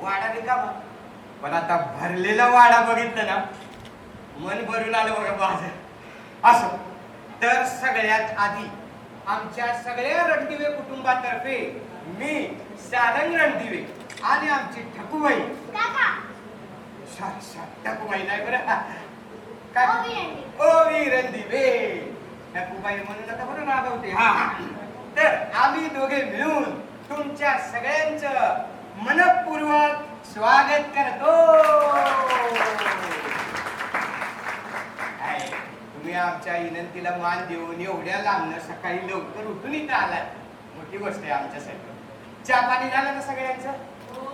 वाडा रिकामा. पण आता भरलेला वाडा बघितलं ना मन भरून आलं बघा माझं. असं तर सगळ्यात आधी आमच्या सगळ्या रणदिवे कुटुंबातर्फे मी सारंग रणदिवे आणि आमची ठकूबाई ठकूबाई नाही बरं काय ओवी रणदिवे ठकूबाई म्हणून नका बरं रागवते. हा तर आम्ही दोघे मिळून तुमच्या सगळ्यांचं मनपूर्वक स्वागत करतो. तुम्ही आमच्या विनंतीला मान देऊन एवढ्या लांबनं सकाळी लवकर उठून इथं आलात मोठी गोष्ट आहे आमच्यासाठी. चहा पाणी झालं ना सगळ्यांचं?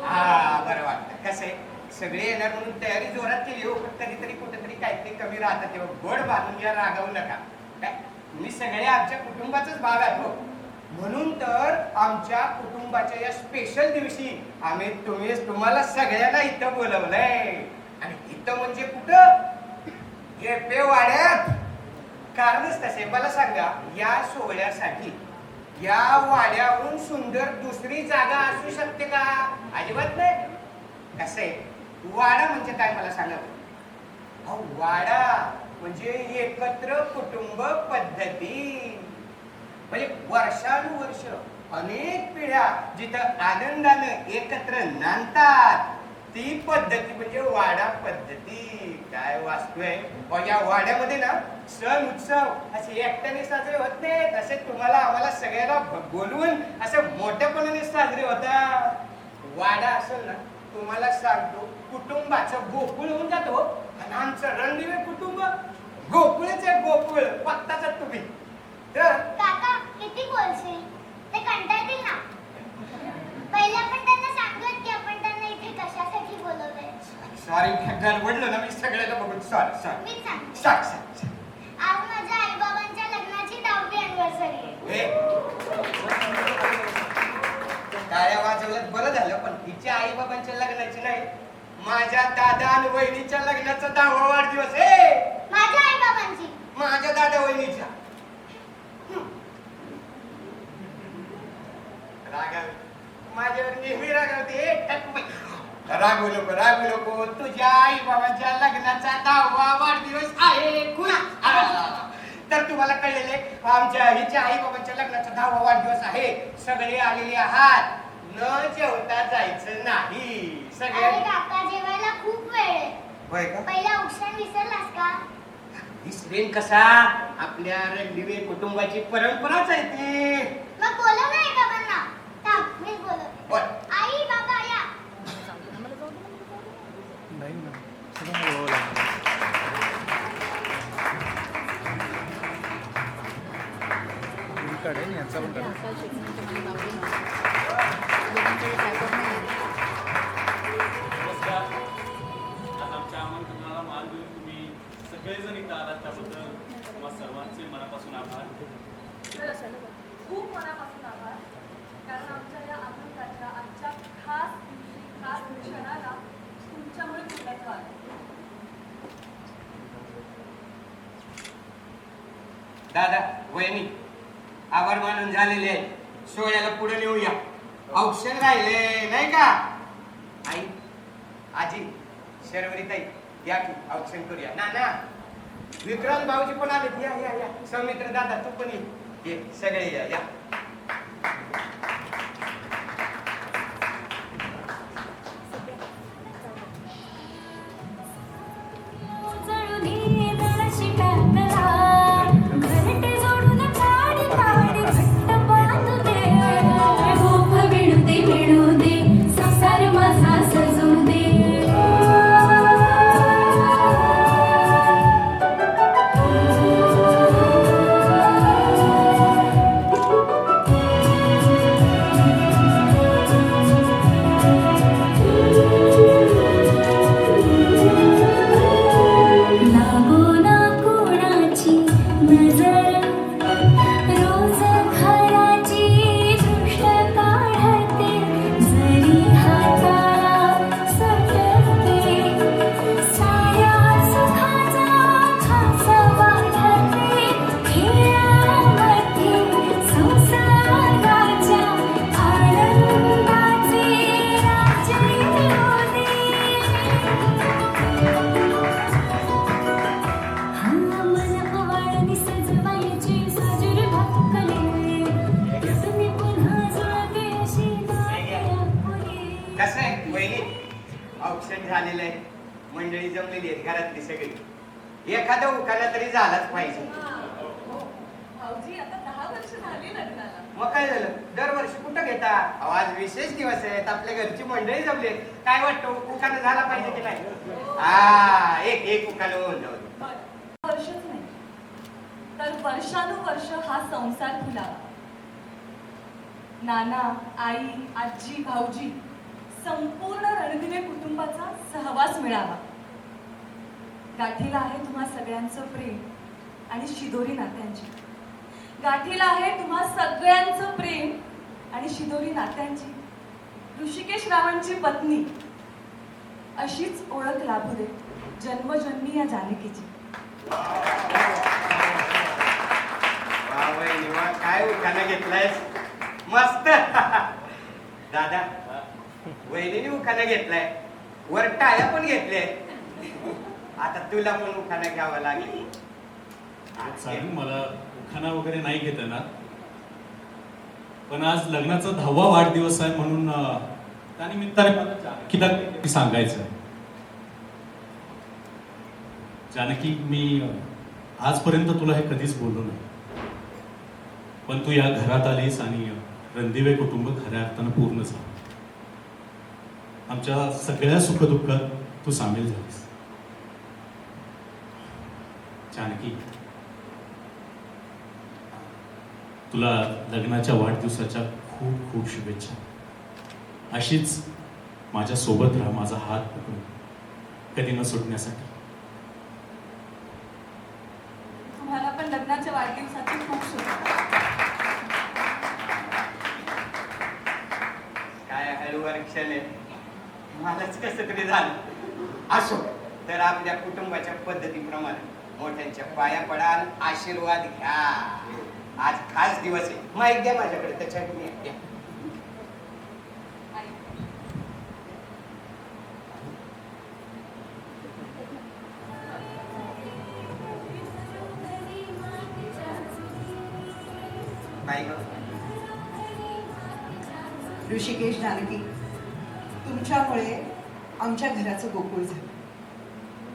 हा बरं वाटतं. कसं आहे सगळे येणार म्हणून तयारी जोरात केली हो. पण कधीतरी कुठेतरी काहीतरी कमी राहतात तेव्हा गोड बांधून घ्या, रागावू नका. काय तुम्ही सगळे आमच्या कुटुंबाचाच भाग आहात हो. म्हणून तर आमच्या कुटुंबाच्या या स्पेशल दिवशी आम्ही तुम्हाला सगळ्यांना इथं बोलवलंय. आणि इथं म्हणजे कुठं? हे वाड्यात. कारणच तसे. मला सांगा या सोहळ्यासाठी या वाड्याहून सुंदर दुसरी जागा असू शकते का? अजिबात नाही. कसं आहे वाडा म्हणजे काय मला सांगा. वाडा म्हणजे एकत्र कुटुंब पद्धती. म्हणजे वर्षानुवर्ष अनेक पिढ्या जिथं आनंदानं एकत्र नांदतात ती पद्धती म्हणजे वाडा पद्धती. काय वास्तू आहे या वाड्यामध्ये ना सण उत्सव असे एकट्याने साजरे होत नाहीत. असे तुम्हाला आम्हाला सगळ्यांना बोलवून असं मोठ्यापणाने साजरे होतात. वाडा असेल ना तुम्हाला सांगतो कुटुंबाचं गोकुळ होऊन जातो. आणि आमचं रणदिवे कुटुंब गोकुळच आहे. गोकुळ पत्ताच तुम्ही तर काका किती बोलशील ते कंटाळतील ना. पहिले आपण त्यांना सांगूयात की आपण त्यांना इथे कशासाठी बोलवलंय. सॉरी गडबडलो ना मी सगळ्याला बघून. सॉरी मी सांगते. सांग. आज माझ्या आईबाबांच्या लग्नाची 10वी अॅनिव्हर्सरी आहे. टाळ्या वाजवल्यात बरं झालं. पण तिच्या आई बाबांच्या लग्नाची नाही माझ्या दादा आणि वहिनीच्या लग्नाचा 10वा वाढदिवस आहे. माझ्या आईबाबांची माझ्या दादा वहिनीच्या. रागाव माझ्यावर नेहमी रागावते. रागू नको. तुझ्या आई बाबांच्या लग्नाचा 10वा वाढदिवस आहे. तर तुम्हाला कळलेले आमच्या हिच्या आई बाबांच्या लग्नाचा 10वा वाढदिवस आहे. सगळे आलेले आहात. न जेवता जायचं नाही. सगळे काका जेवायला खूप वेळ आहे. होय का? पहिला औक्षण विसरलास का? विसरेन कसा? आपल्या रणदिवे कुटुंबाची परंपराच आहे ती. मग बोलव ना बाबांना. थांब मीच बोलवते. आई बाबा या. आज आमच्या आमंत्रणाला मान देऊन तुम्ही सगळेजण इथं आलात त्याबद्दल तुम्हा सर्वांचे मनापासून आभार. खूप मनापासून आभार. कारण आमच्या या आनंदाच्या आजच्या खास दिवशी खास क्षणाला तुमच्यामुळे बोलायचं आलं. दादा वहिनी आभार मानून झालेले आहे. सोहळ्याला पुढे नेऊया. औक्षण राहिले नाही का? आई आजी शर्वरीताई या की औक्षण करूया. ना विक्रांत भाऊजी पण आले. या सौमित्र दादा तू पण ये. सगळे या. जमलेली आहेत घरातली सगळी. एखादं उखाणा तरी झालाच पाहिजे. भाऊजी आता 10 वर्ष झाली लग्नाला. मग काय झालं, दरवर्षी कुठं घेता? अहो, आज विशेष दिवस आहेत, आपल्या घरची मंडळी जमली. काय वाटतं, उखाणा झाला पाहिजे की नाही? हा, एक उखाणा होऊन जाऊ दे. वर्षच नाही तर वर्षानुवर्ष हा संसार फुलावा. नाना, आई, आजी, भाऊजी संपूर्ण रणदिवे कुटुंबाचा सहवास मिळावा. गाठीला आहे तुम्हा सगळ्यांचं प्रेम आणि शिदोरी नात्यांची. गाठीला आहे तुम्हा सगळ्यांचं प्रेम आणि शिदोरी नात्यांची. ऋषिकेश रावणची पत्नी अशीच ओळख लाभू दे जन्मजन्मी या जानकीची. वा वहिनी वा, काय उखाणा घेतलायस, मस्त. दादा, वहिनीने उखाणा घेतलाय, वर टाळ्या पण घेतल्या. आता तुला पण उखाणा घ्यावा लागेल. चालेल, मला उखाणा वगैरे नाही घेत येणार, पण आज लग्नाचा 10वा वाढदिवस आहे म्हणून त्यानिमित्ताने मला जानकीला सांगायचं आहे. जानकी, मी आजपर्यंत तुला हे कधीच बोललो नाही, पण तू या घरात आलीस आणि रणदिवे कुटुंब खऱ्या अर्थानं पूर्ण झालं. आमच्या सगळ्या सुखदुःखात तू सामील झालीस. जानकी, तुला लग्नाच्या वाढदिवसाच्या खूप खूप शुभेच्छा. अशीच माझ्या सोबत राहा, माझा हात पकडून कधी न सुटण्यासाठी. तुम्हाला पण लग्नाच्या वाढदिवसाची खूप शुभेच्छा. काय हळूवार क्षण आहे, मलाच कसं तरी झालं. असो, तर आपल्या कुटुंबाच्या पद्धतीप्रमाणे मोठ्यांच्या पाया पडा आणि आशीर्वाद घ्या. आज खास दिवस आहे. माहिती द्या माझ्याकडे, त्याच्यासाठी मी द्या. बाई गं. ऋषिकेश, जानकी, तुमच्यामुळे आमच्या घराचं गोकुळ झालं.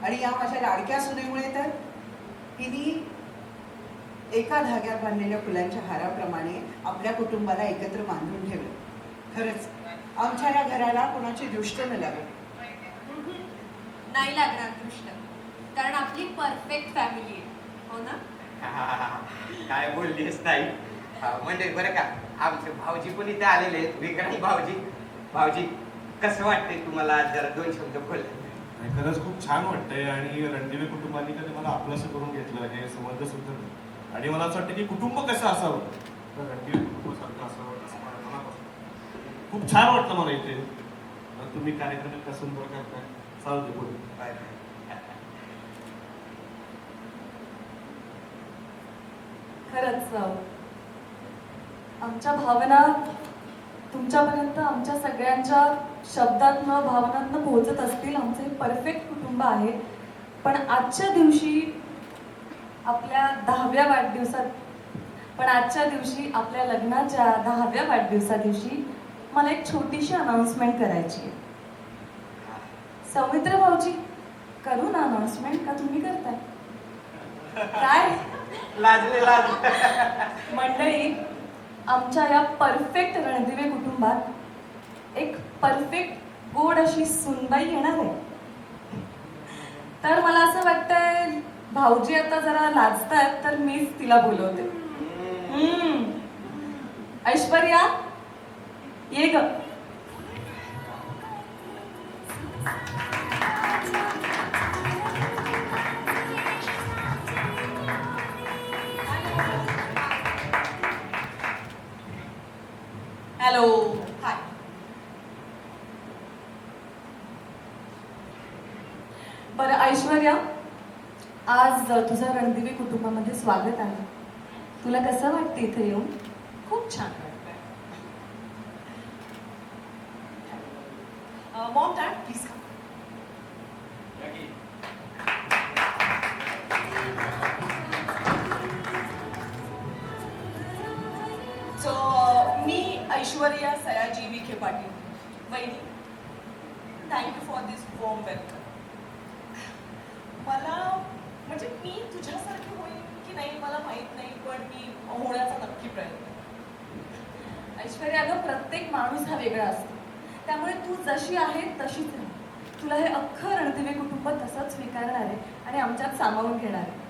आणि या माझ्या लाडक्या सुनेमुळे तर तिने एका धाग्यात बांधलेल्या फुलांच्या हाराप्रमाणे आपल्या कुटुंबाला एकत्र बांधून ठेवलं. खरंच आमच्या या घराला कोणाची दृष्ट न लागली. नाही लागणार दृष्ट, कारण आपली परफेक्ट फॅमिली आहे, हो ना? काय बोललीस ताई. म्हणजे बरं का, आमचे भाऊजी पण इथे आलेले आहेत, विक्रांत भाऊजी. भाऊजी, कसं वाटतंय तुम्हाला? जरा 2 शब्द बोलले. खरंच खूप छान वाटतंय. आणि रणदिवे कुटुंबांनी कधी मला आपलंसं करून घेतलं हे समजलं सुद्धा नाही. आणि मला असं वाटतं की कुटुंब कसं असावं, तर रणदिवे कुटुंबासारखं असावं असं मला मनापासून खूप छान वाटलं मला इथे. तुम्ही कार्यक्रम इतका सुंदर करताय. चालू दे बोलू. खरंच आमच्या भावना तुमच्यापर्यंत आमच्या सगळ्यांच्या शब्दातनं भावनातनं पोहोचत असतील. आमचं हे परफेक्ट कुटुंब आहे. पण आजच्या दिवशी आपल्या 10व्या वाढदिवसात आजच्या दिवशी आपल्या लग्नाच्या 10व्या वाढदिवसा दिवशी मला एक छोटीशी अनाउन्समेंट करायची आहे. सौमित्र भाऊजी, करू ना अनाउन्समेंट, का तुम्ही करताय? काय लाजले. मंडळी, आमच्या या परफेक्ट रणदिवे कुटुंबात एक परफेक्ट गोड अशी सुनबाई येणार आहे. तर मला असं वाटतंय भाऊजी आता जरा लाजतायत, तर मीच तिला बोलवते. ऐश्वर्या, ये ग. हॅलो, हाय. बरं ऐश्वर्या, आज तुझं रणदिवे कुटुंबामध्ये स्वागत आहे. तुला कसं वाटतं इथे येऊन? खूप छान वाटतंय. Mom, dad, please come. So मी ऐश्वर्या सयाजी विखे पाटील. वहिनी, thank you for this warm welcome. माहित नाही, पण मी होण्याचा नक्की प्रयत्न करेन. ऐश्वर्या, अगं प्रत्येक माणूस हा वेगळा असतो, त्यामुळे तू जशी आहे तशीच राहा. तुला हे अख्खं रणदिवे कुटुंब तसंच स्वीकारणार आहे आणि आमच्यात सामावून घेणार आहे.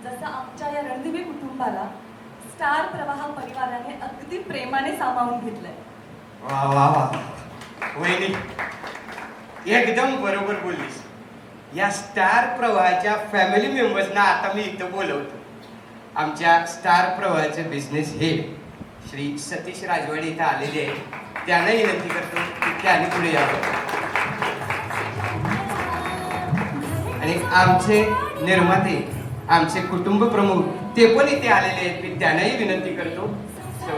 जसं आमच्या या रणदिवे कुटुंबाला स्टार प्रवाह परिवाराने अगदी प्रेमाने सामावून घेतलंय. वा वा वा वहिनी, एकदम बरोबर बोललीस. या स्टार प्रवाहाच्या फॅमिली मेंबर्सना आता मी इथं बोलवतो. आमच्या स्टार प्रवाहाचे बिझनेस हेड श्री सतीश राजवाडे इथं आलेले आहे. त्यांना विनंती करतो की त्यांनी पुढे यावं. आणि आमचे निर्माते, आमचे कुटुंब प्रमुख ते पण इथे आलेले आहेत. मी त्यांनाही विनंती करतो,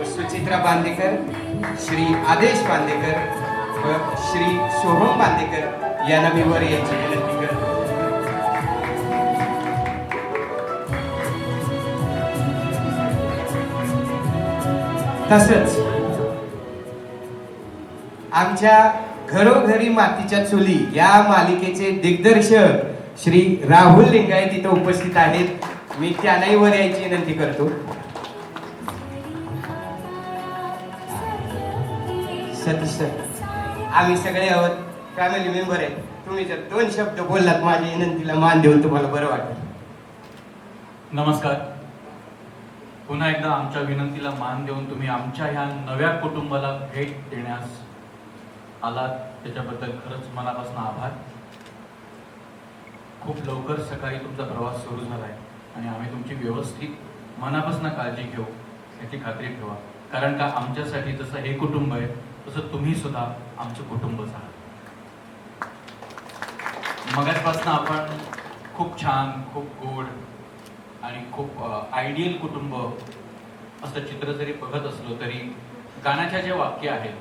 सुचित्रा बांदेकर, श्री आदेश बांदेकर व श्री सोहम बांदेकर यांना मी वर यायची विनंती करतो. तसंच आमच्या घरोघरी मातीच्या चुली या मालिकेचे दिग्दर्शक श्री राहुल लिंगायत तिथे उपस्थित आहेत. मी त्यांनाही वर यायची विनंती करतो. सतीश सर, आम्ही सगळे आहोत, फॅमिली मेंबर आहे. तुम्ही जर 2 शब्द बोललात माझ्या विनंतीला मान देऊन तुम्हाला बरं वाटेल. नमस्कार. पुन्हा एकदा आमच्या विनंतीला मान देऊन तुम्ही आमच्या ह्या नव्या कुटुंबाला भेट देण्यास आलात, त्याच्याबद्दल खरंच मनापासून आभार. खूप लवकर सकाळी तुमचा प्रवास सुरू झाला आहे आणि आम्ही तुमची व्यवस्थित मनापासून काळजी घेऊ याची खात्री ठेवा. कारण का आमच्यासाठी जसं हे कुटुंब आहे तसं तुम्ही सुद्धा आमचं कुटुंबच आहात. मगाचपासून आपण खूप छान, खूप गोड आणि खूप आयडियल कुटुंब असं चित्र जरी बघत असलो तरी गाण्याच्या जे वाक्य आहेत,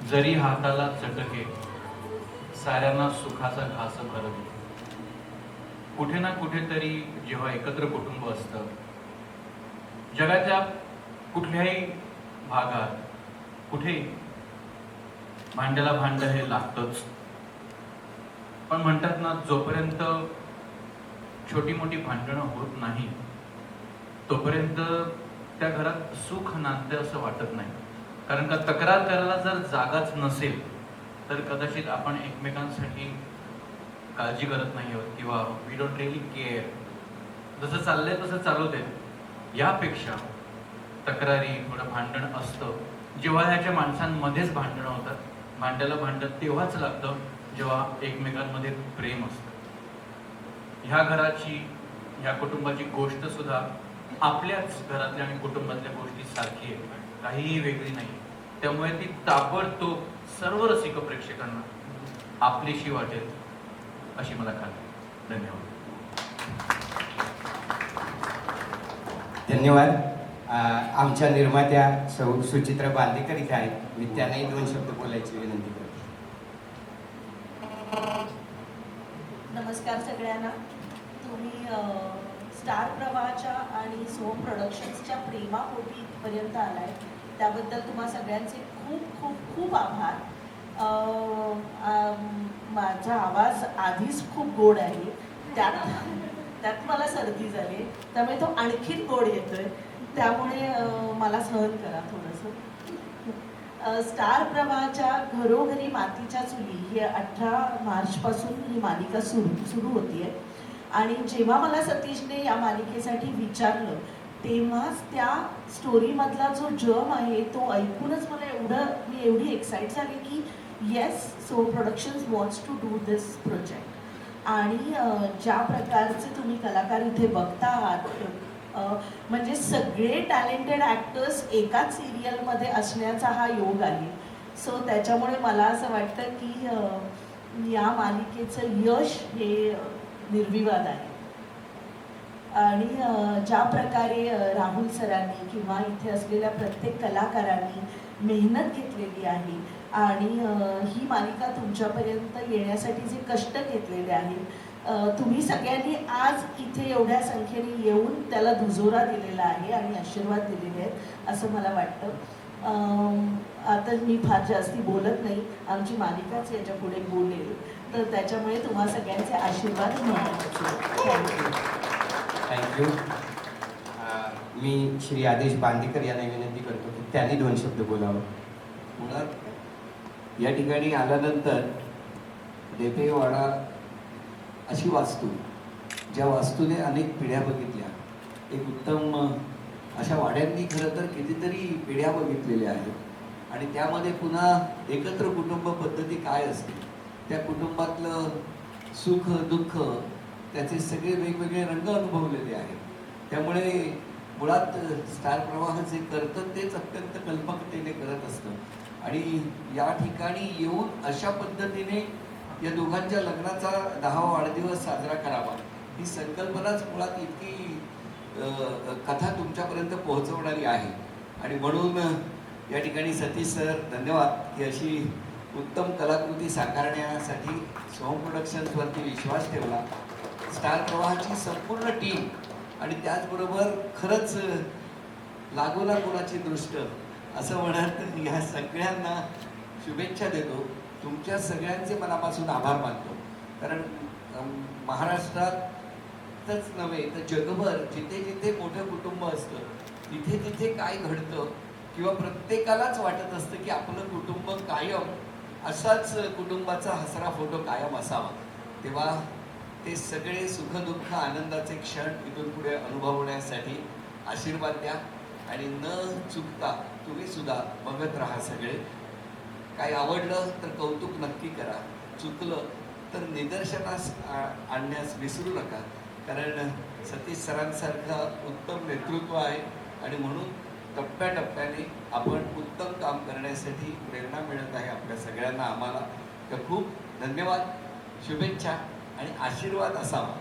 जरी हाताला चटके साऱ्यांना सुखाचा घास भरवी, कुठे ना कुठेतरी जेव्हा एकत्र कुटुंब असतं, जगाच्या कुठल्याही भागात कुठेही भांड्याला भांड हे लागतंच. पण म्हणतात ना, जोपर्यंत छोटी मोठी भांडणं होत नाही तोपर्यंत त्या घरात सुख नांदते असं वाटत नाही. कारण का तक्रार करायला जर जागाच नसेल तर कदाचित आपण एकमेकांसाठी काळजी करत नाही आहोत किंवा वी डोंट रिअली केअर. जसं चाललंय तसं चालू दे, यापेक्षा तक्रारी, थोडं भांडण असतं जेव्हा ह्याच्या माणसांमध्येच भांडणं होतात. भांड्याला भांडण तेव्हाच लागतं जेव्हा एकमेकांमध्ये प्रेम असतं. ह्या घराची, ह्या कुटुंबाची गोष्ट सुद्धा आपल्याच घरातल्या आणि कुटुंबातल्या गोष्टी सारखी आहे, काहीही वेगळी नाही. त्यामुळे ती ताबडतोब सर्व रसिक प्रेक्षकांना आपलीशी वाटेल अशी मला खात्री. धन्यवाद. धन्यवाद. आमच्या निर्मात्या सौ सुचित्रा बांदेकर इथे आहेत. मी त्यांनाही 2 शब्द बोलायची विनंती करतो. नमस्कार सगळ्यांना. तुम्ही स्टार प्रवाहाच्या आणि सोम प्रोडक्शन्सच्या प्रेमापोटी इथपर्यंत आलाय, त्याबद्दल तुम्हा सगळ्यांचे खूप खूप खूप आभार. माझा आवाज आधीच खूप गोड आहे, त्यात मला सर्दी झाली, त्यामुळे तो आणखीन गोड येतोय, त्यामुळे मला सहन करा थोडंसं. स्टार प्रवाहाच्या घरोघरी मातीच्या चुली ही 18 मार्चपासून ही मालिका सुरू होतीये. आणि जेव्हा मला सतीशने या मालिकेसाठी विचारलं तेव्हाच त्या स्टोरीमधला जो जम आहे तो ऐकूनच मला मी एवढी एक्साइट झाली की yes, so productions wants to do this project. आणि ज्या प्रकारचे तुम्ही कलाकार इथे बघता आहात, म्हणजे सगळे टॅलेंटेड ॲक्टर्स एकाच सिरियलमध्ये असण्याचा हा योग आहे. सो त्याच्यामुळे मला असं वाटतं की या मालिकेचं यश हे निर्विवाद आहे. आणि ज्या प्रकारे राहुल सरांनी किंवा इथे असलेल्या प्रत्येक कलाकारांनी मेहनत घेतलेली आहे आणि ही मालिका तुमच्यापर्यंत येण्यासाठी जे कष्ट घेतलेले आहेत, तुम्ही सगळ्यांनी आज इथे एवढ्या संख्येने येऊन त्याला दुजोरा दिलेला आहे आणि आशीर्वाद दिलेले आहेत असं मला वाटतं. आता मी फार जास्ती बोलत नाही, आमची मालिकाच याच्या पुढे बोलेल, तर त्याच्यामुळे तुम्हा सगळ्यांचे आशीर्वाद मिळाले. थँक्यू. मी श्री आदेश बांदेकर यांना विनंती करतो की त्यांनी 2 शब्द बोलावं. मुळात या ठिकाणी आल्यानंतर डेपेवाडा अशी वास्तू, ज्या वास्तूने अनेक पिढ्या बघितल्या, एक उत्तम अशा वाड्यांनी खरं तर कितीतरी पिढ्या बघितलेल्या आहेत आणि त्यामध्ये पुन्हा एकत्र कुटुंब पद्धती काय असते, त्या कुटुंबातलं सुख दुःख त्याचे सगळे वेगवेगळे रंग अनुभवलेले आहेत. त्यामुळे मुळात स्टार प्रवाह जे करतं तेच अत्यंत कल्पकतेने करत असतं आणि या ठिकाणी येऊन अशा पद्धतीने या दोघांच्या लग्नाचा 10वा वाढदिवस साजरा करावा, ही संकल्पनाच मुळात इतकी कथा तुमच्यापर्यंत पोहोचवणारी आहे. आणि म्हणून या ठिकाणी सतीश सर धन्यवाद की अशी उत्तम कलाकृती साकारण्यासाठी सोहम प्रोडक्शन्सवरती विश्वास ठेवला. स्टार प्रवाहाची संपूर्ण टीम आणि त्याचबरोबर खरंच लागोला गुणाची दृष्ट असं म्हणत या सगळ्यांना शुभेच्छा देतो. तुमच्या सगळ्यांचे मनापासून आभार मानतो. कारण महाराष्ट्रातच नव्हे तर जगभर जिथे जिथे मोठं कुटुंब असतं तिथे तिथे काय घडतं किंवा प्रत्येकालाच वाटत असतं की आपलं कुटुंब कायम असाच कुटुंबाचा हसरा फोटो कायम असावा. तेव्हा ते सगळे सुखदुःख आनंदाचे क्षण इथून पुढे अनुभवण्यासाठी आशीर्वाद द्या आणि न चुकता तुम्ही सुद्धा बघत राहा. सगळे काही आवडलं तर कौतुक नक्की करा, चुकलं तर निदर्शनास आणण्यास विसरू नका. कारण सतीश सरांसारखं उत्तम नेतृत्व आहे आणि म्हणून टप्प्याटप्प्याने आपण उत्तम काम करण्यासाठी प्रेरणा मिळत आहे आपल्या सगळ्यांना, आम्हाला. तर खूप धन्यवाद, शुभेच्छा आणि आशीर्वाद असावा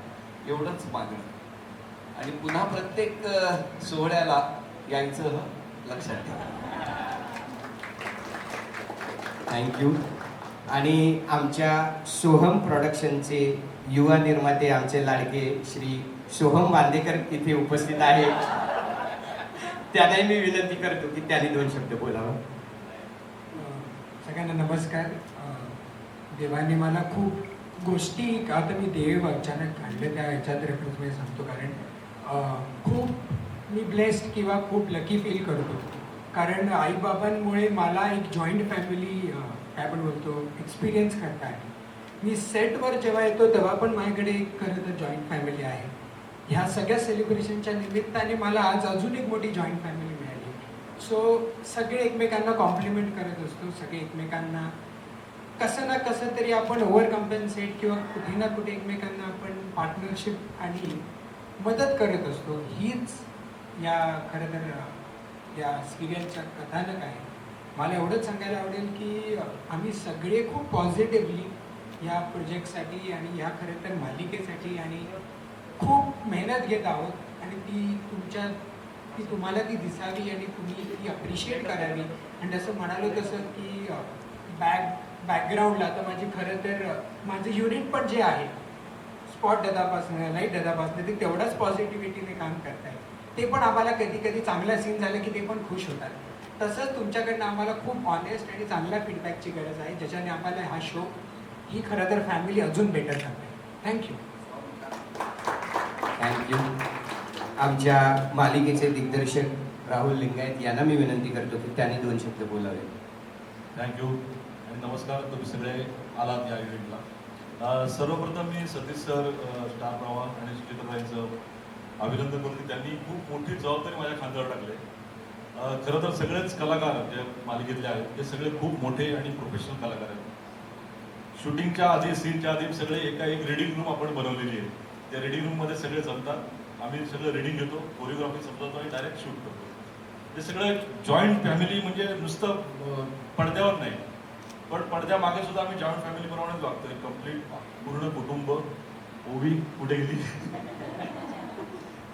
एवढंच मागणं. आणि पुन्हा प्रत्येक सोहळ्याला यायचं लक्षात ठेवा. थँक्यू. आणि आमच्या सोहम प्रोडक्शनचे युवा निर्माते आमचे लाडके श्री सोहम बांदेकर इथे उपस्थित आहे. त्यांनाही मी विनंती करतो की त्यांनी 2 शब्द बोलावं. सगळ्यांना नमस्कार. देवाने मला खूप गोष्टी, का तर मी देव अचानक आणलं त्या ह्याच्यात रेफरन्स मध्ये सांगतो, कारण खूप मी ब्लेस्ड किंवा खूप लकी फील करतो. कारण आईबाबांमुळे मला एक जॉईंट फॅमिली काय आपण बोलतो एक्सपिरियन्स करता आहे. मी सेटवर जेव्हा येतो तेव्हा पण माझ्याकडे एक खरं तर जॉईंट फॅमिली आहे. ह्या सगळ्या सेलिब्रेशनच्या निमित्ताने मला आज अजून एक मोठी जॉईंट फॅमिली मिळाली. सो सगळे एकमेकांना कॉम्प्लिमेंट करत असतो, सगळे एकमेकांना कसं ना कसं तरी आपण ओव्हर कम्पेन्सेट किंवा कुठे ना कुठे एकमेकांना आपण पार्टनरशिप आणि मदत करत असतो. हीच या खरं तर या सिरियलचं कथानक आहे. मला एवढंच सांगायला आवडेल की आम्ही सगळे खूप पॉझिटिव्हली या प्रोजेक्टसाठी आणि या खरं तर मालिकेसाठी आणि खूप मेहनत घेत आहोत आणि ती तुम्हाला ती दिसावी आणि तुम्ही ती अप्रिशिएट करावी. आणि जसं म्हणालो तसं की बॅकग्राऊंडला तर माझी खरं तर माझं युनिट पण जे आहे स्पॉट दादापासून लाईट दादापासून ते तेवढाच पॉझिटिव्हिटीने काम करताय. ते पण आम्हाला कधी कधी चांगला सीन झालं की ते पण खुश होतात. तसंच तुमच्याकडनं आम्हाला खूप ऑनेस्ट आणि चांगल्या फीडबॅकची गरज आहे, ज्याच्याने आम्हाला हा शो ही खरं तर फॅमिली अजून बेटर करते. थँक्यू. थँक्यू. आमच्या मालिकेचे दिग्दर्शक राहुल लिंगायत यांना मी विनंती करतो की त्यांनी 2 शब्द बोलावे. थँक्यू आणि नमस्कार. तुम्ही सगळे आलात या इव्हेंटला. सर्वप्रथम मी सतीश सर, स्टार प्रवाह आणि सुचित्राबाईंचं अभिनंदन करतो. त्यांनी खूप मोठी जबाबदारी माझ्या खांद्यावर टाकली. खरं तर सगळेच कलाकार जे मालिकेतले आहेत ते सगळे खूप मोठे आणि प्रोफेशनल कलाकार आहेत. शूटिंगच्या आधी, सीनच्या आधी सगळे एक रिडिंग रूम आपण बनवलेली आहे. त्या रिडिंग रूममध्ये सगळे जमतात, आम्ही सगळं रिडिंग घेतो, कोरिओग्राफी समजवतो आणि डायरेक्ट शूट करतो. ते सगळं जॉईंट फॅमिली म्हणजे नुसतं पडद्यावर नाही, पण पडद्यामागे सुद्धा आम्ही जॉईंट फॅमिली प्रमाणेच वागतोय. कम्प्लीट पूर्ण कुटुंब. ओवी कुठे गेली?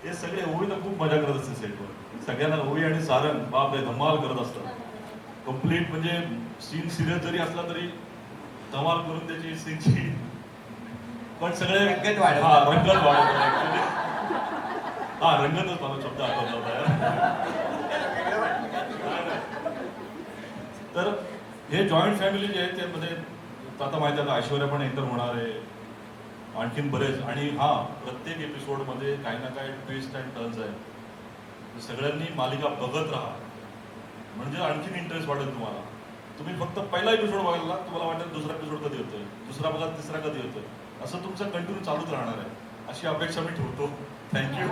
हे सगळे ओवी तर खूप मजा करत असते सेटवर. सगळ्यांना ओवी आणि सारंग बापरे धमाल करत असतात. कम्प्लीट म्हणजे सीन सिरियस जरी असला तरी धमाल करून त्याची सीनची पण सगळे रंगत वाढवतात. रंगतच मला शब्द आठवत होता. तर हे जॉईंट फॅमिली जे आहे त्यामध्ये आता माहिती आहे ऐश्वर्या पण एंटर होणार आहे, आणखीन बरेच. आणि प्रत्येक एपिसोडमध्ये काही ना काही ट्विस्ट अँड टर्न्स आहे. सगळ्यांनी मालिका बघत राहा, म्हणजे आणखीन इंटरेस्ट वाटेल तुम्हाला. तुम्ही फक्त पहिला एपिसोड बघायला तुम्हाला वाटेल दुसरा एपिसोड कधी होतोय, दुसरा बघा तिसरा कधी होतोय, असं तुमचं कंटिन्यू चालूच राहणार आहे, अशी अपेक्षा मी ठेवतो. थँक्यू.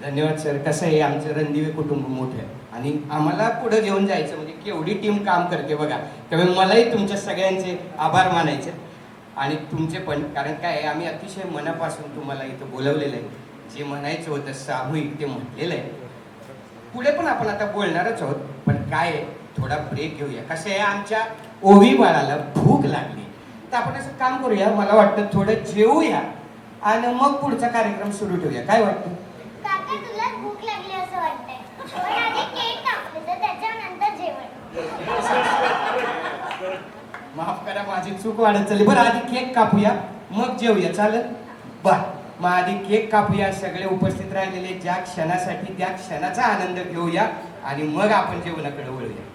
धन्यवाद सर. कसं आहे, आमचं रणदिवे कुटुंब मोठं आहे आणि आम्हाला पुढे घेऊन जायचं म्हणजे केवढी टीम काम करते बघा. त्यामुळे मलाही तुमच्या सगळ्यांचे आभार मानायचे आणि तुमचे पण, कारण काय आहे, आम्ही अतिशय मनापासून तुम्हाला इथं बोलवलेलं आहे. जे म्हणायचं होतं सामूहिक ते म्हटलेलं आहे. पुढे पण आपण आता बोलणारच आहोत, पण काय आहे, थोडा ब्रेक घेऊया. कसं आहे, आमच्या ओवी बाळाला भूक लागली, तर आपण असं काम करूया, मला वाटतं थोडं जेवूया आणि मग पुढचा कार्यक्रम सुरू ठेवूया. काय वाटतं? काका तुला भूक लागली असं वाटतंय, पण आधी केक कापले तर त्याच्यानंतर जेवण. माफ करा, माझी चूक वाढत चालली. बरं, आधी केक कापूया मग जेवूया, चालेल? बर, मग आधी केक कापूया. सगळे उपस्थित राहिलेले ज्या क्षणासाठी त्या क्षणाचा आनंद घेऊया आणि मग आपण जेवणाकडे वळूया.